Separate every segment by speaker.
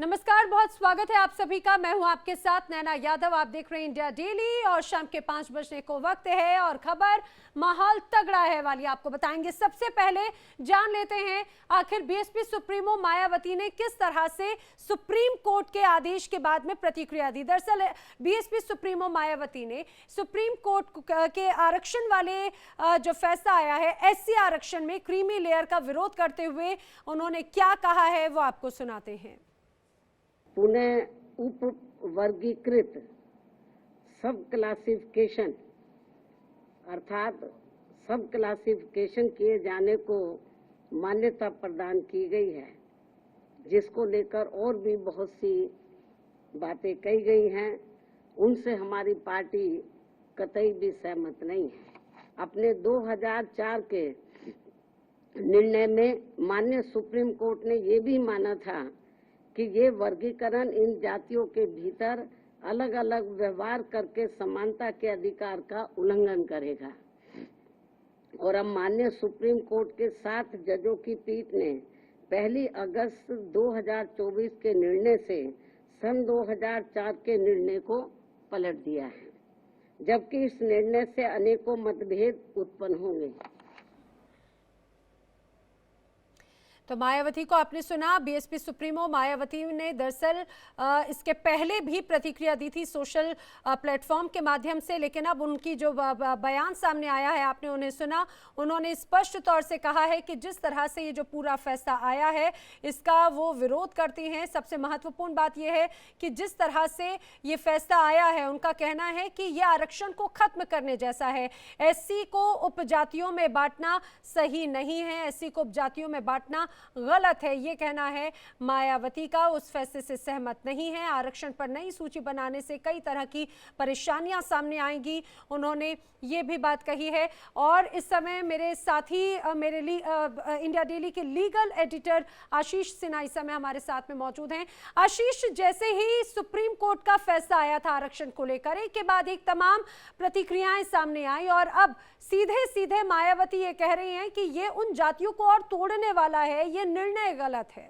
Speaker 1: नमस्कार, बहुत स्वागत है आप सभी का। मैं हूं आपके साथ नैना यादव। आप देख रहे हैं इंडिया डेली और शाम के 5 बजने को वक्त है और खबर माहौल तगड़ा है वाली आपको बताएंगे। सबसे पहले जान लेते हैं आखिर बीएसपी सुप्रीमो मायावती ने किस तरह से सुप्रीम कोर्ट के आदेश के बाद में प्रतिक्रिया दी। दरअसल बीएसपी सुप्रीमो मायावती ने सुप्रीम कोर्ट के आरक्षण वाले जो फैसला आया है एससी आरक्षण में क्रीमी लेयर का विरोध करते हुए उन्होंने क्या कहा है वो आपको सुनाते हैं।
Speaker 2: पुनः उप वर्गीकृत सब क्लासिफिकेशन अर्थात सब क्लासिफिकेशन किए जाने को मान्यता प्रदान की गई है, जिसको लेकर और भी बहुत सी बातें कही गई हैं। उनसे हमारी पार्टी कतई भी सहमत नहीं है। अपने 2004 के निर्णय में माननीय सुप्रीम कोर्ट ने ये भी माना था कि ये वर्गीकरण इन जातियों के भीतर अलग अलग व्यवहार करके समानता के अधिकार का उल्लंघन करेगा। और अब माननीय सुप्रीम कोर्ट के 7 जजों की पीठ ने 1 अगस्त 2024 के निर्णय से सन 2004 के निर्णय को पलट दिया है, जबकि इस निर्णय से अनेकों मतभेद उत्पन्न होंगे।
Speaker 1: तो मायावती को आपने सुना। बीएसपी सुप्रीमो मायावती ने दरअसल इसके पहले भी प्रतिक्रिया दी थी सोशल प्लेटफॉर्म के माध्यम से, लेकिन अब उनकी जो बयान सामने आया है आपने उन्हें सुना। उन्होंने स्पष्ट तौर से कहा है कि जिस तरह से ये जो पूरा फैसला आया है इसका वो विरोध करती हैं। सबसे महत्वपूर्ण बात यह है कि जिस तरह से ये फैसला आया है उनका कहना है कि ये आरक्षण को खत्म करने जैसा है। एससी को उपजातियों में बांटना सही नहीं है, एससी को उपजातियों में बांटना गलत है, ये कहना है मायावती का। उस फैसले से सहमत नहीं है। आरक्षण पर नई सूची बनाने से कई तरह की परेशानियां सामने आएंगी, उन्होंने ये भी बात कही है। और इस समय मेरे साथी इंडिया डेली के लीगल एडिटर आशीष सिन्हा इस समय हमारे साथ में मौजूद हैं। आशीष, जैसे ही सुप्रीम कोर्ट का फैसला आया था आरक्षण को लेकर, एक के बाद एक तमाम प्रतिक्रियाएं सामने आई और अब सीधे सीधे मायावती ये कह रही हैं कि ये उन जातियों को और तोड़ने वाला है, ये निर्णय गलत है।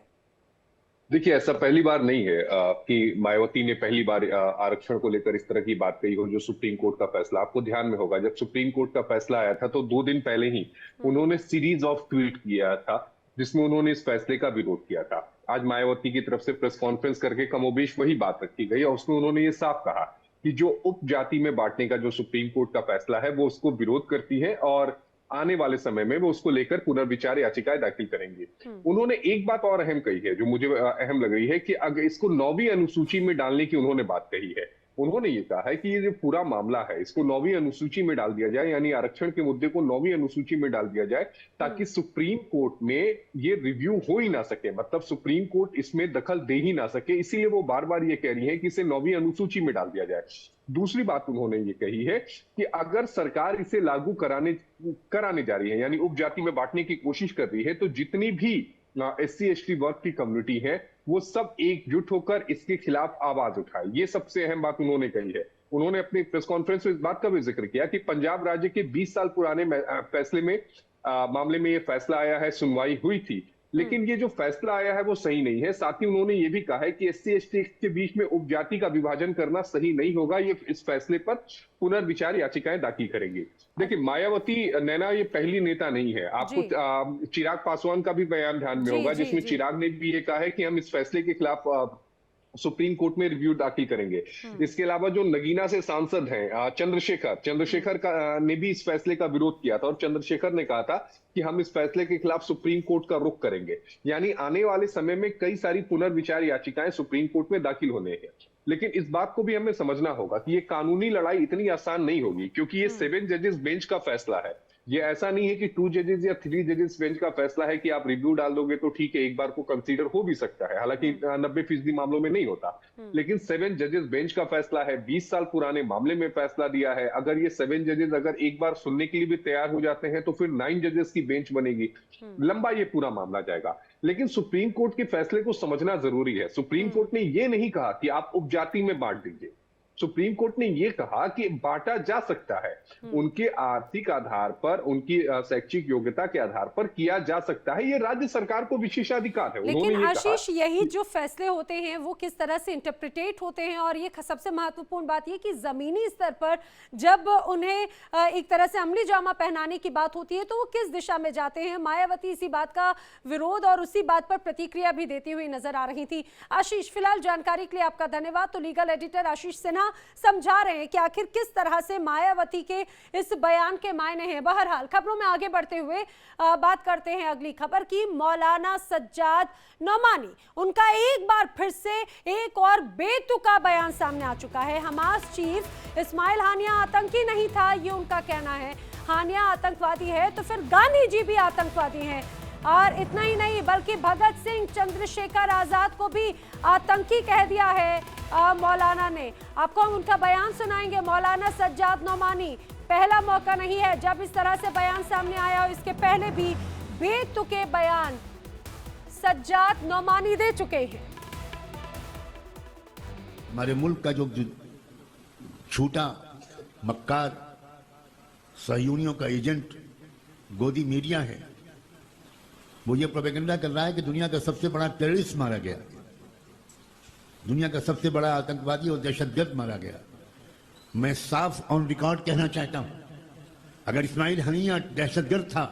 Speaker 3: देखिए, ऐसा पहली बार नहीं है कि मायावती ने पहली बार आरक्षण को लेकर इस तरह की बात कही हो। जो सुप्रीम कोर्ट का फैसला, आपको ध्यान में होगा जब सुप्रीम कोर्ट का फैसला आया था तो 2 दिन पहले ही उन्होंने सीरीज ऑफ ट्वीट किया था जिसमें उन्होंने इस फैसले का विरोध किया था। आज मायावती की तरफ से प्रेस कॉन्फ्रेंस करके कमोबेश वही बात रखी गई और उसमें उन्होंने ये साफ कहा कि जो उपजाति में बांटने का जो सुप्रीम कोर्ट का फैसला है वो उसको विरोध करती है और आने वाले समय में वो उसको लेकर पुनर्विचार याचिकाएं दाखिल करेंगे। उन्होंने एक बात और अहम कही है जो मुझे अहम लग रही है कि अगर इसको 9वीं अनुसूची में डालने की उन्होंने बात कही है। उन्होंने ये कहा है कि ये जो पूरा मामला है इसको 9वीं अनुसूची में डाल दिया जाए, यानी आरक्षण के मुद्दे को 9वीं अनुसूची में डाल दिया जाए ताकि सुप्रीम कोर्ट में ये रिव्यू हो ही ना सके, मतलब सुप्रीम कोर्ट इसमें दखल दे ही ना सके। इसीलिए वो बार बार ये कह रही है कि इसे 9वीं अनुसूची में डाल दिया जाए। दूसरी बात उन्होंने ये कही है कि अगर सरकार इसे लागू कराने जा रही है, यानी उपजाति में बांटने की कोशिश कर रही है, तो जितनी भी एससी एसटी वर्ग की कम्युनिटी है वो सब एकजुट होकर इसके खिलाफ आवाज उठाए। ये सबसे अहम बात उन्होंने कही है। उन्होंने अपने प्रेस कॉन्फ्रेंस में इस बात का भी जिक्र किया कि पंजाब राज्य के 20 साल पुराने फैसले में मामले में ये फैसला आया है, सुनवाई हुई थी, लेकिन ये जो फैसला आया है वो सही नहीं है। साथ ही उन्होंने ये भी कहा है कि एससी एसटी के बीच में उपजाति का विभाजन करना सही नहीं होगा। ये इस फैसले पर पुनर्विचार याचिकाएं दाखिल करेंगी। देखिए, मायावती नैना ये पहली नेता नहीं है। आपको चिराग पासवान का भी बयान ध्यान में होगा जिसमें चिराग ने भी ये कहा है कि हम इस फैसले के खिलाफ सुप्रीम कोर्ट में रिव्यू दाखिल करेंगे। इसके अलावा जो नगीना से सांसद हैं चंद्रशेखर ने भी इस फैसले का विरोध किया था और चंद्रशेखर ने कहा था कि हम इस फैसले के खिलाफ सुप्रीम कोर्ट का रुख करेंगे। यानी आने वाले समय में कई सारी पुनर्विचार याचिकाएं सुप्रीम कोर्ट में दाखिल होने हैं। लेकिन इस बात को भी हमें समझना होगा कि ये कानूनी लड़ाई इतनी आसान नहीं होगी, क्योंकि ये 7 जजेस बेंच का फैसला है। ये ऐसा नहीं है कि 2 जजेस या 3 जजेस बेंच का फैसला है कि आप रिव्यू डाल दोगे तो ठीक है, एक बार को कंसीडर हो भी सकता है। हालांकि 90% मामलों में नहीं होता, लेकिन 7 जजेस बेंच का फैसला है। 20 साल पुराने मामले में फैसला दिया है। अगर ये 7 जजेस अगर एक बार सुनने के लिए भी तैयार हो जाते हैं तो फिर 9 जजेस की बेंच बनेगी। लंबा ये पूरा मामला जाएगा। लेकिन सुप्रीम कोर्ट के फैसले को समझना जरूरी है। सुप्रीम कोर्ट ने ये नहीं कहा कि आप उपजाति में बांट दीजिए। सुप्रीम कोर्ट ने ये कहा कि बांटा जा सकता है, उनके आर्थिक आधार पर, उनकी शैक्षिक योग्यता के आधार पर किया जा सकता है। ये राज्य सरकार को विशेषाधिकार है।
Speaker 1: लेकिन आशीष, यही जो फैसले होते हैं वो किस तरह से इंटरप्रिटेट होते हैं, और ये सबसे महत्वपूर्ण बात ये कि जमीनी स्तर पर जब उन्हें एक तरह से अमली जामा पहनाने की बात होती है तो वो किस दिशा में जाते हैं। मायावती इसी बात का विरोध और उसी बात पर प्रतिक्रिया भी देती हुई नजर आ रही थी। आशीष, फिलहाल जानकारी के लिए आपका धन्यवाद। तो लीगल एडिटर आशीष सिन्हा समझा रहे हैं कि आखिर किस तरह से मायावती के इस बयान के मायने हैं। बहरहाल खबरों में आगे बढ़ते हुए बात करते हैं अगली खबर की। मौलाना सज्जाद नोमानी, उनका एक बार फिर से एक और बेतुका बयान सामने आ चुका है। हमास चीफ इस्माइल हानिया आतंकी नहीं था, ये उनका कहना है। हानिया आतंकवादी है तो फिर गांधी जी भी आतंकवादी हैं। और इतना ही नहीं बल्कि भगत सिंह, चंद्रशेखर आजाद को भी आतंकी कह दिया है मौलाना ने। आपको हम उनका बयान सुनाएंगे। मौलाना सज्जाद नोमानी, पहला मौका नहीं है जब इस तरह से बयान सामने आया, और इसके पहले भी बेतुके बयान सज्जाद नोमानी दे चुके हैं।
Speaker 4: हमारे मुल्क का जो झूठा मक्कार सहयोगियों का एजेंट गोदी मीडिया है, वो ये प्रोपेगेंडा कर रहा है कि दुनिया का सबसे बड़ा टेररिस्ट मारा गया, दुनिया का सबसे बड़ा आतंकवादी और दहशतगर्द मारा गया। मैं साफ ऑन रिकॉर्ड कहना चाहता हूं, अगर इस्माइल हनिया दहशतगर्द था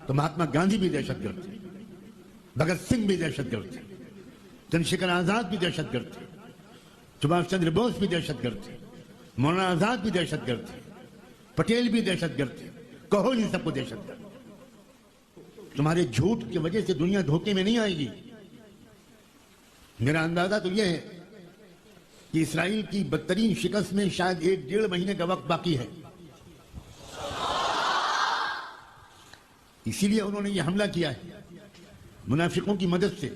Speaker 4: तो महात्मा गांधी भी दहशतगर्द थे, भगत सिंह भी दहशतगर्द थे, चंद्रशेखर आजाद भी दहशतगर्द थे, सुभाष चंद्र बोस भी दहशतगर्द थे, मौलाना आजाद भी दहशतगर्द थे, पटेल भी दहशतगर्द थे। कहो इन सबको दहशतगर्द। तुम्हारे झूठ की वजह से दुनिया धोखे में नहीं आएगी। मेरा अंदाजा तो यह है कि इसराइल की बदतरीन शिकस्त में शायद 1-1.5 महीने का वक्त बाकी है, इसीलिए उन्होंने यह हमला किया है मुनाफिकों की मदद से।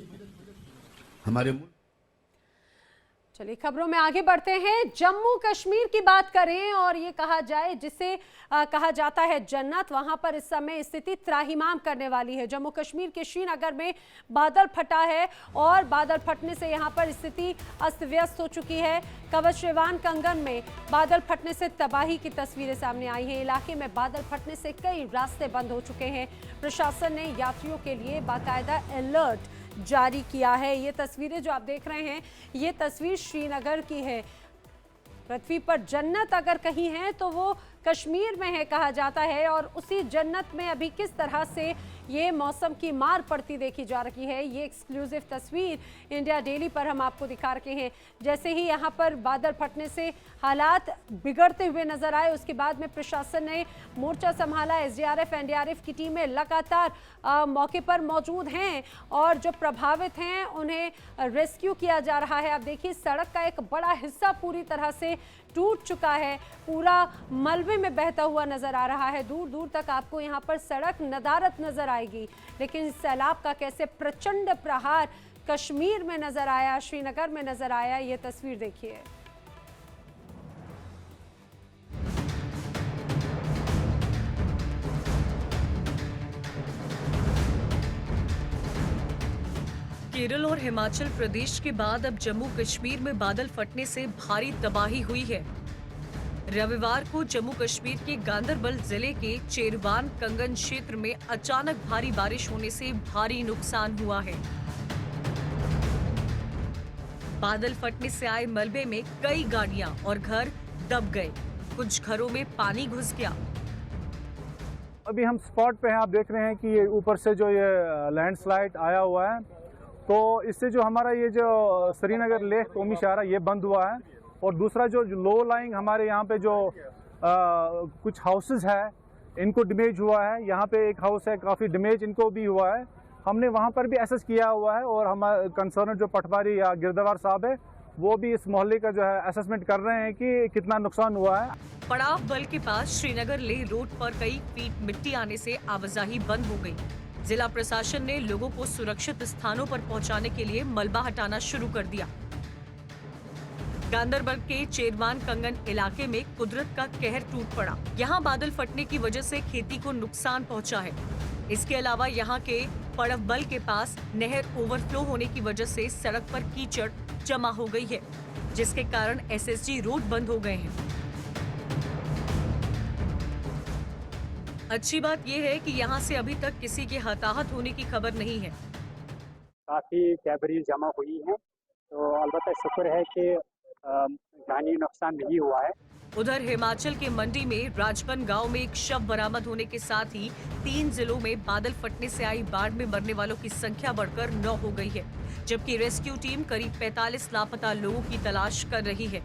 Speaker 4: हमारे
Speaker 1: चलिए खबरों में आगे बढ़ते हैं। जम्मू कश्मीर की बात करें और ये कहा जाए जिसे कहा जाता है जन्नत, वहां पर इस समय स्थिति त्राहिमाम करने वाली है। जम्मू कश्मीर के श्रीनगर में बादल फटा है और बादल फटने से यहां पर स्थिति अस्त व्यस्त हो चुकी है। कवच रेवान कंगन में बादल फटने से तबाही की तस्वीरें सामने आई हैं। इलाके में बादल फटने से कई रास्ते बंद हो चुके हैं। प्रशासन ने यात्रियों के लिए बाकायदा अलर्ट जारी किया है। ये तस्वीरें जो आप देख रहे हैं, ये तस्वीर श्रीनगर की है। पृथ्वी पर जन्नत अगर कहीं है तो वो कश्मीर में है कहा जाता है, और उसी जन्नत में अभी किस तरह से ये मौसम की मार पड़ती देखी जा रही है। ये एक्सक्लूसिव तस्वीर इंडिया डेली पर हम आपको दिखा रहे हैं। जैसे ही यहाँ पर बादल फटने से हालात बिगड़ते हुए नजर आए, उसके बाद में प्रशासन ने मोर्चा संभाला। एसडीआरएफ, एनडीआरएफ की टीमें लगातार मौके पर मौजूद हैं और जो प्रभावित हैं उन्हें रेस्क्यू किया जा रहा है। आप देखिए सड़क का एक बड़ा हिस्सा पूरी तरह से टूट चुका है, पूरा मलबे में बहता हुआ नजर आ रहा है। दूर दूर तक आपको यहाँ पर सड़क नदारत नजर आएगी। लेकिन इस सैलाब का कैसे प्रचंड प्रहार कश्मीर में नजर आया, श्रीनगर में नजर आया, ये तस्वीर देखिए।
Speaker 5: केरल और हिमाचल प्रदेश के बाद अब जम्मू कश्मीर में बादल फटने से भारी तबाही हुई है। रविवार को जम्मू कश्मीर के गांदरबल जिले के चेरवान कंगन क्षेत्र में अचानक भारी बारिश होने से भारी नुकसान हुआ है। बादल फटने से आए मलबे में कई गाड़ियां और घर दब गए, कुछ घरों में पानी घुस गया।
Speaker 6: अभी हम स्पॉट पे हैं, आप देख रहे हैं कि ये ऊपर से जो ये लैंडस्लाइड आया हुआ है, तो इससे जो हमारा ये जो श्रीनगर लेक कौमी शाहरा ये बंद हुआ है। और दूसरा जो लो लाइंग हमारे यहाँ पे जो कुछ हाउसेस है इनको डैमेज हुआ है। यहाँ पे एक हाउस है काफ़ी डैमेज इनको भी हुआ है। हमने वहाँ पर भी एसेस किया हुआ है और हमारे कंसर्न जो पटवारी या गिरदवार साहब है वो भी इस मोहल्ले का जो है असेसमेंट कर रहे हैं कि कितना नुकसान हुआ है।
Speaker 5: पड़ाव बल के पास श्रीनगर लेह रोड पर कई फीट मिट्टी आने से आवाजाही बंद हो गई। जिला प्रशासन ने लोगों को सुरक्षित स्थानों पर पहुंचाने के लिए मलबा हटाना शुरू कर दिया। गांदरबल के चेरवान कंगन इलाके में कुदरत का कहर टूट पड़ा। यहाँ बादल फटने की वजह से खेती को नुकसान पहुंचा है। इसके अलावा यहाँ के पड़वबल के पास नहर ओवरफ्लो होने की वजह से सड़क पर कीचड़ जमा हो गई है, जिसके कारण एसएसजी रोड बंद हो गए हैं। अच्छी बात यह है कि यहाँ से अभी तक किसी के हताहत होने की खबर नहीं है।
Speaker 7: काफ़ी कैबरी जमा हुई हैं, तो अलबत्ता शुक्र है कि जानी नुकसान नहीं हुआ है।
Speaker 5: उधर हिमाचल के मंडी में राजपन गांव में एक शव बरामद होने के साथ ही 3 जिलों में बादल फटने से आई बाढ़ में मरने वालों की संख्या बढ़कर 9 हो गई है, जबकि रेस्क्यू टीम करीब 45 लापता लोगों की तलाश कर रही है।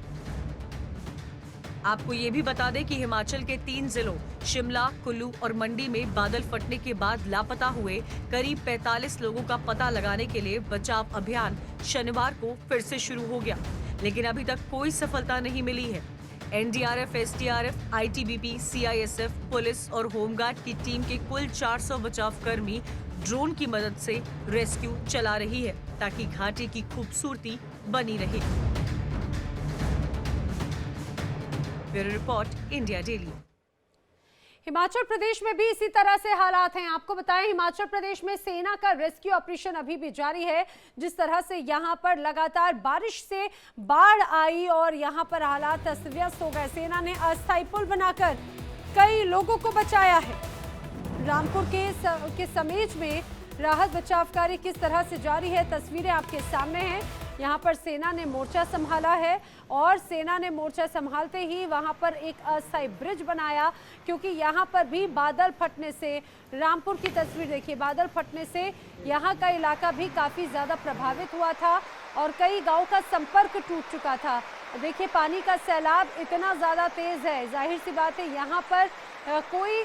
Speaker 5: आपको ये भी बता दें कि हिमाचल के 3 जिलों शिमला, कुल्लू और मंडी में बादल फटने के बाद लापता हुए करीब 45 लोगों का पता लगाने के लिए बचाव अभियान शनिवार को फिर से शुरू हो गया, लेकिन अभी तक कोई सफलता नहीं मिली है। NDRF, SDRF, ITBP, CISF, police और होमगार्ड की टीम के कुल 400 बचाव कर्मी ड्रोन की मदद से रेस्क्यू चला रही है, ताकि घाटी की खूबसूरती बनी रहे। Bureau report, India daily.
Speaker 1: Himachal Pradesh में भी इसी तरह से हालात हैं। आपको बताएं, हिमाचल प्रदेश में सेना का रेस्क्यू ऑपरेशन अभी भी जारी है। जिस तरह से यहां पर लगातार बारिश से बाढ़ आई और यहां पर हालात अस्त व्यस्त हो गए, सेना ने अस्थायी पुल बनाकर कई लोगों को बचाया है। रामपुर के समेज में राहत बचाव कार्य किस तरह से जारी है, तस्वीरें आपके सामने हैं। यहाँ पर सेना ने मोर्चा संभाला है और सेना ने मोर्चा संभालते ही वहाँ पर एक अस्थायी ब्रिज बनाया, क्योंकि यहाँ पर भी बादल फटने से, रामपुर की तस्वीर देखिए, बादल फटने से यहाँ का इलाका भी काफ़ी ज़्यादा प्रभावित हुआ था और कई गांव का संपर्क टूट चुका था। देखिए, पानी का सैलाब इतना ज़्यादा तेज़ है, जाहिर सी बात है यहाँ पर कोई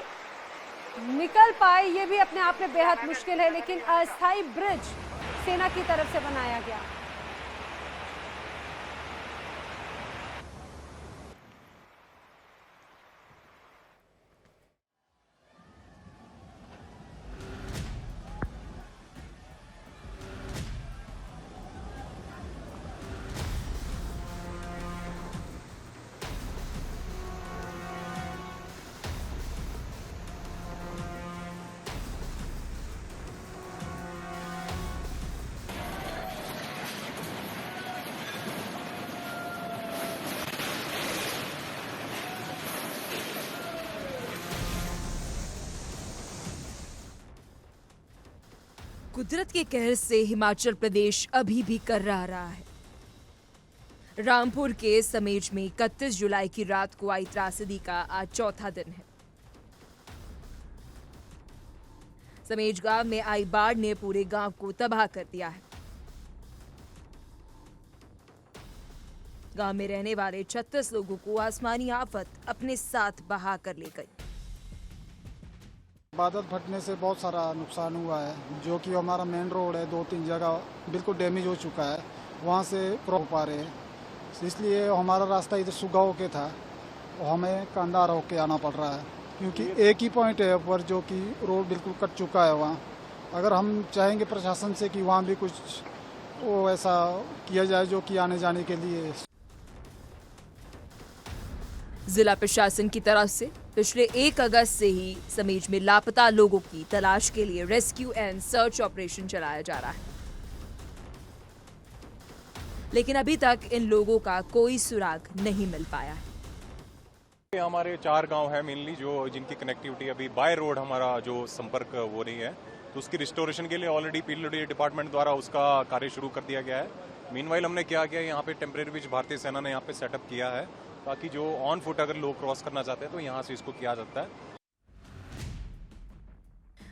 Speaker 1: निकल पाए ये भी अपने आप में बेहद मुश्किल है, लेकिन अस्थायी ब्रिज सेना की तरफ से बनाया गया।
Speaker 8: कुदरत के कहर से हिमाचल प्रदेश अभी भी कर्रा रहा है। रामपुर के समेज में 31 जुलाई की रात को आई त्रासदी का आज चौथा दिन है। समेज गांव में आई बाढ़ ने पूरे गांव को तबाह कर दिया है। गांव में रहने वाले 36 लोगों को आसमानी आफत अपने साथ बहा कर ले गई।
Speaker 9: बादल फटने से बहुत सारा नुकसान हुआ है, जो कि हमारा मेन रोड है, 2-3 जगह बिल्कुल डैमेज हो चुका है, वहाँ से क्रॉस पा रहे हैं, इसलिए हमारा रास्ता इधर सुगाव के था, हमें कंधार होके आना पड़ रहा है, क्योंकि एक ही पॉइंट है ऊपर जो कि रोड बिल्कुल कट चुका है वहाँ। अगर हम चाहेंगे प्रशासन से कि वहाँ भी कुछ वो ऐसा किया जाए जो कि आने जाने के लिए।
Speaker 8: जिला प्रशासन की तरफ से पिछले 1 अगस्त से ही समेज में लापता लोगों की तलाश के लिए रेस्क्यू एंड सर्च ऑपरेशन चलाया जा रहा है, लेकिन अभी तक इन लोगों का कोई सुराग नहीं मिल पाया है।
Speaker 10: हमारे 4 गांव है मेनली जो जिनकी कनेक्टिविटी अभी बाय रोड हमारा जो संपर्क हो रही है, तो उसकी रिस्टोरेशन के लिए ऑलरेडी पीडब्ल्यूडी डिपार्टमेंट द्वारा उसका कार्य शुरू कर दिया गया है। मीनवाइल हमने क्या किया, यहाँ पे टेम्परेरी ब्रिज भारतीय सेना ने यहाँ पे सेटअप किया है, ताकि जो ऑन फुट अगर लोग क्रॉस करना चाहते हैं तो यहाँ से इसको किया जाता है।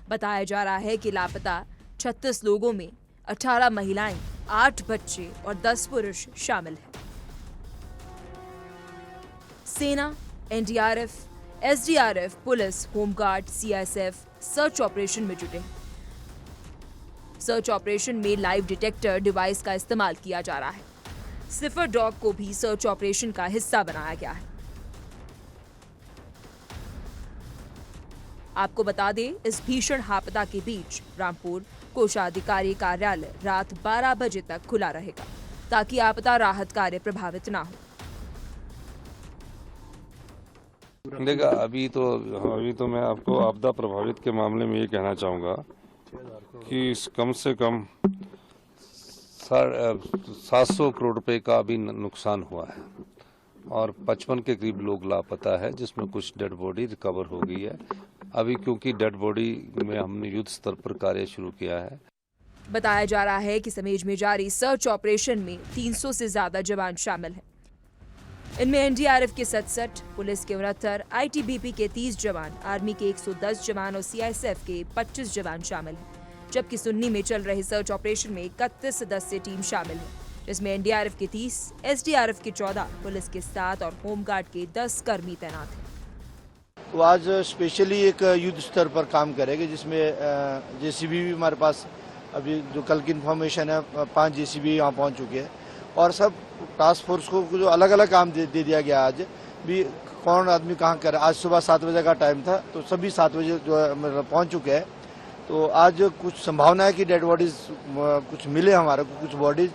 Speaker 8: बताया जा रहा है कि लापता 36 लोगों में 18 महिलाएं, 8 बच्चे और 10 पुरुष शामिल हैं। सेना, NDRF, SDRF, police, home guard, CISF search operation में जुटे हैं। सर्च ऑपरेशन में लाइव डिटेक्टर डिवाइस का इस्तेमाल किया जा रहा है। सिफर डॉग को भी सर्च ऑपरेशन का हिस्सा बनाया गया है। आपको बता दें, इस भीषण आपदा के बीच रामपुर कोषाधिकारी कार्यालय रात 12 बजे तक खुला रहेगा, ताकि आपदा राहत कार्य प्रभावित ना हो।
Speaker 11: देखा, अभी तो मैं आपको आपदा प्रभावित के मामले में ये कहना चाहूँगा कि कम से कम 700 करोड़ रुपए का अभी नुकसान हुआ है और 55 के करीब लोग लापता है, जिसमें कुछ डेड बॉडी रिकवर हो गई है। अभी क्योंकि डेड बॉडी में हमने युद्ध स्तर पर कार्य शुरू किया है।
Speaker 8: बताया जा रहा है कि समेज में जारी सर्च ऑपरेशन में 300 से ज्यादा जवान शामिल हैं। इनमें एनडीआरएफ के 67, पुलिस के 69, आईटीबीपी के 30 जवान, आर्मी के 110 जवान और सीआईएसएफ के 25 जवान शामिल हैं। जबकि सुन्नी में चल रहे सर्च ऑपरेशन में 31 सदस्य टीम शामिल है, जिसमें एनडीआरएफ के 30, एसडीआरएफ के 14, पुलिस के 7 और होमगार्ड के 10 कर्मी तैनात हैं।
Speaker 12: तो आज स्पेशली एक युद्ध स्तर पर काम करेंगे, जिसमें जेसीबी भी हमारे पास अभी जो कल की इन्फॉर्मेशन है 5 जेसीबी यहाँ पहुँच चुके हैं और सब टास्क फोर्स को जो अलग अलग काम दे दिया गया। आज भी कौन आदमी कहाँ कर, आज सुबह 7 बजे का टाइम था तो सभी 7 बजे जो है पहुँच चुके हैं। तो आज कुछ संभावना है कि डेड बॉडीज कुछ मिले हमारे को, कुछ बॉडीज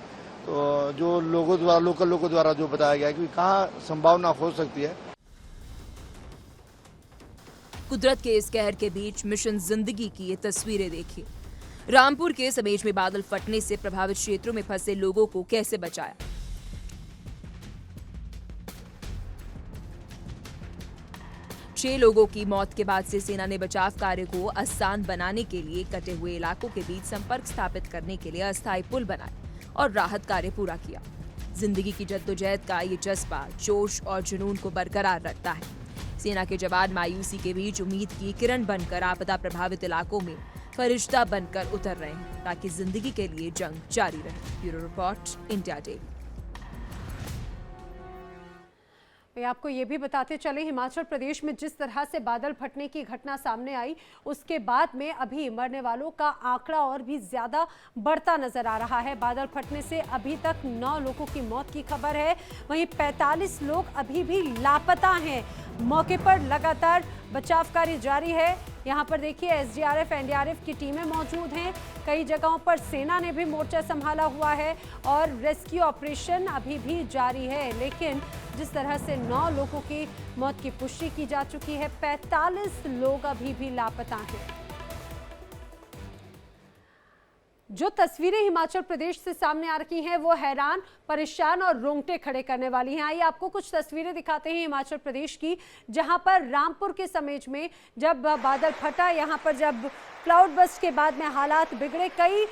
Speaker 12: तो जो लोगों द्वारा, लोकल लोगों द्वारा जो बताया गया कि कहाँ संभावना हो सकती है।
Speaker 8: कुदरत के इस कहर के बीच मिशन जिंदगी की ये तस्वीरें देखिए। रामपुर के समेज में बादल फटने से प्रभावित क्षेत्रों में फंसे लोगों को कैसे बचाया। 6 लोगों की मौत के बाद से सेना ने बचाव कार्य को आसान बनाने के लिए कटे हुए इलाकों के बीच संपर्क स्थापित करने के लिए अस्थायी पुल बनाए और राहत कार्य पूरा किया। जिंदगी की जद्दोजहद का ये जज्बा जोश और जुनून को बरकरार रखता है। सेना के जवान मायूसी के बीच उम्मीद की किरण बनकर आपदा प्रभावित इलाकों में फरिश्ता बनकर उतर रहे हैं ताकि जिंदगी के लिए जंग जारी रहे। Bureau report, India daily.
Speaker 1: आपको ये भी बताते चले, हिमाचल प्रदेश में जिस तरह से बादल फटने की घटना सामने आई, उसके बाद में अभी मरने वालों का आंकड़ा और भी ज्यादा बढ़ता नजर आ रहा है। बादल फटने से अभी तक 9 लोगों की मौत की खबर है, वहीं 45 लोग अभी भी लापता हैं। मौके पर लगातार बचाव कार्य जारी है। यहाँ पर देखिए एसडीआरएफ, एनडीआरएफ की टीमें मौजूद हैं। कई जगहों पर सेना ने भी मोर्चा संभाला हुआ है और रेस्क्यू ऑपरेशन अभी भी जारी है। लेकिन जिस तरह से 9 लोगों की मौत की पुष्टि की जा चुकी है, 45 लोग अभी भी लापता हैं। जो तस्वीरें हिमाचल प्रदेश से सामने आ रही हैं वो हैरान, परेशान और रोंगटे खड़े करने वाली हैं। आइए आपको कुछ तस्वीरें दिखाते हैं हिमाचल प्रदेश की, जहां पर रामपुर के समेज में जब बादल फटा, यहां पर जब क्लाउड बस्ट के बाद में हालात बिगड़े, कई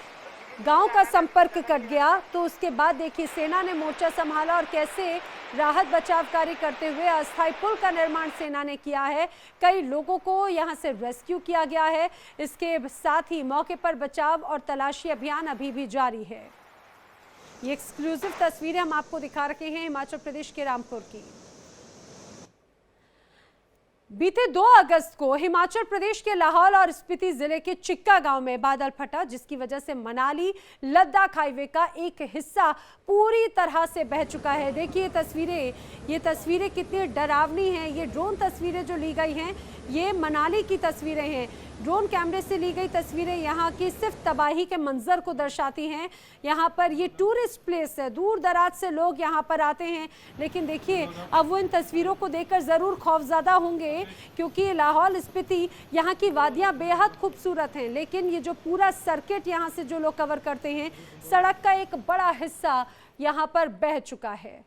Speaker 1: गांव का संपर्क कट गया, तो उसके बाद देखिए सेना ने मोर्चा संभाला और कैसे राहत बचाव कार्य करते हुए अस्थायी पुल का निर्माण सेना ने किया है। कई लोगों को यहां से रेस्क्यू किया गया है। इसके साथ ही मौके पर बचाव और तलाशी अभियान अभी भी जारी है। ये एक्सक्लूसिव तस्वीरें हम आपको दिखा रहे हैं हिमाचल प्रदेश के रामपुर की। बीते 2 अगस्त को हिमाचल प्रदेश के लाहौल और स्पीति जिले के चिक्का गांव में बादल फटा, जिसकी वजह से मनाली लद्दाख हाईवे का एक हिस्सा पूरी तरह से बह चुका है। देखिए ये तस्वीरें कितनी डरावनी हैं। ये ड्रोन तस्वीरें जो ली गई हैं, ये मनाली की तस्वीरें हैं। ड्रोन कैमरे से ली गई तस्वीरें यहाँ की सिर्फ तबाही के मंजर को दर्शाती हैं। यहाँ पर ये टूरिस्ट प्लेस है, दूर दराज से लोग यहाँ पर आते हैं। लेकिन देखिए अब वो इन तस्वीरों को देखकर ज़रूर खौफज़दा होंगे, क्योंकि लाहौल स्पीति यहाँ की वादियाँ बेहद खूबसूरत हैं, लेकिन ये जो पूरा सर्किट यहाँ से जो लोग कवर करते हैं, सड़क का एक बड़ा हिस्सा यहाँ पर बह चुका है।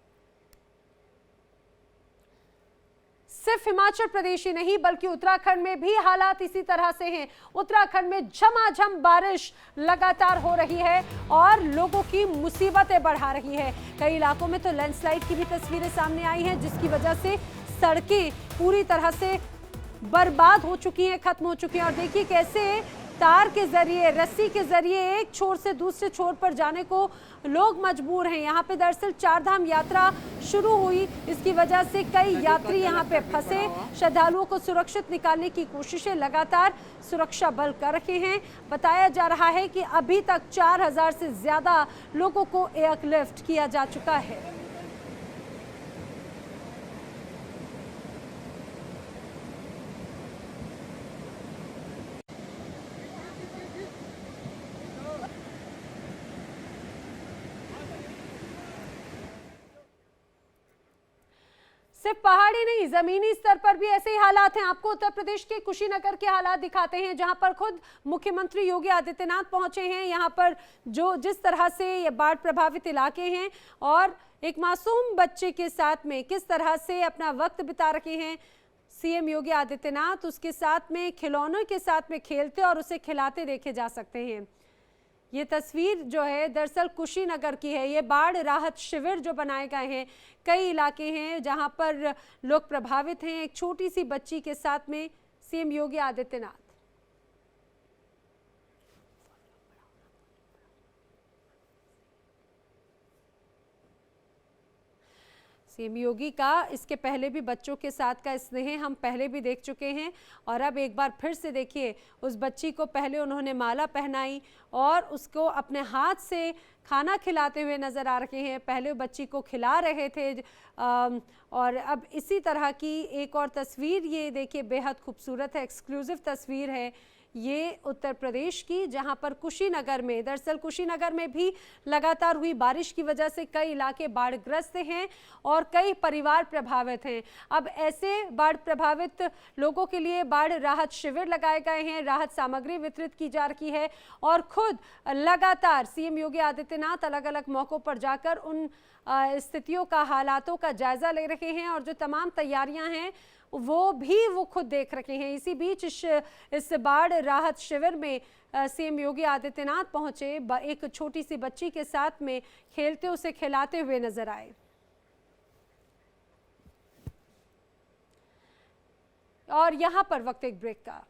Speaker 1: सिर्फ हिमाचल प्रदेश ही नहीं बल्कि उत्तराखंड में भी हालात इसी तरह से हैं। उत्तराखंड में झमाझम बारिश लगातार हो रही है और लोगों की मुसीबतें बढ़ा रही है। कई इलाकों में तो लैंडस्लाइड की भी तस्वीरें सामने आई हैं, जिसकी वजह से सड़कें पूरी तरह से बर्बाद हो चुकी हैं, खत्म हो चुकी हैं। और देखिए कैसे तार के जरिए, रस्सी के जरिए एक छोर से दूसरे छोर पर जाने को लोग मजबूर हैं। यहाँ पे दरअसल 4 धाम यात्रा शुरू हुई, इसकी वजह से कई यात्री यहाँ पे फंसे। श्रद्धालुओं को सुरक्षित निकालने की कोशिशें लगातार सुरक्षा बल कर रहे हैं। बताया जा रहा है कि अभी तक 4000 से ज्यादा लोगों को एयरलिफ्ट किया जा चुका है। सिर्फ पहाड़ी नहीं, जमीनी स्तर पर भी ऐसे ही हालात हैं। आपको उत्तर प्रदेश के कुशीनगर के हालात दिखाते हैं, जहां पर खुद मुख्यमंत्री योगी आदित्यनाथ पहुंचे हैं। यहां पर जो जिस तरह से ये बाढ़ प्रभावित इलाके हैं और एक मासूम बच्चे के साथ में किस तरह से अपना वक्त बिता रखे हैं सीएम योगी आदित्यनाथ, उसके साथ में खिलौनों के साथ में खेलते और उसे खिलाते देखे जा सकते हैं। ये तस्वीर जो है दरअसल कुशीनगर की है। ये बाढ़ राहत शिविर जो बनाए गए हैं, कई इलाके हैं जहां पर लोग प्रभावित हैं। एक छोटी सी बच्ची के साथ में सीएम योगी आदित्यनाथ। सीएम योगी का इसके पहले भी बच्चों के साथ का स्नेह हम पहले भी देख चुके हैं और अब एक बार फिर से देखिए, उस बच्ची को पहले उन्होंने माला पहनाई और उसको अपने हाथ से खाना खिलाते हुए नजर आ रहे हैं। पहले बच्ची को खिला रहे थे और अब इसी तरह की एक और तस्वीर ये देखिए, बेहद खूबसूरत है, एक्सक्लूसिव तस्वीर है ये उत्तर प्रदेश की, जहां पर कुशीनगर में, दरअसल कुशीनगर में भी लगातार हुई बारिश की वजह से कई इलाके बाढ़ग्रस्त हैं और कई परिवार प्रभावित हैं। अब ऐसे बाढ़ प्रभावित लोगों के लिए बाढ़ राहत शिविर लगाए गए हैं, राहत सामग्री वितरित की जा रही है और खुद लगातार सीएम योगी आदित्यनाथ अलग अलग मौकों पर जाकर उन स्थितियों का, हालातों का जायजा ले रहे हैं और जो तमाम तैयारियां हैं वो खुद देख रहे हैं। इसी बीच इस बाढ़ राहत शिविर में सीएम योगी आदित्यनाथ पहुंचे, एक छोटी सी बच्ची के साथ में खेलते, उसे खिलाते हुए नजर आए। और यहां पर वक्त एक ब्रेक का।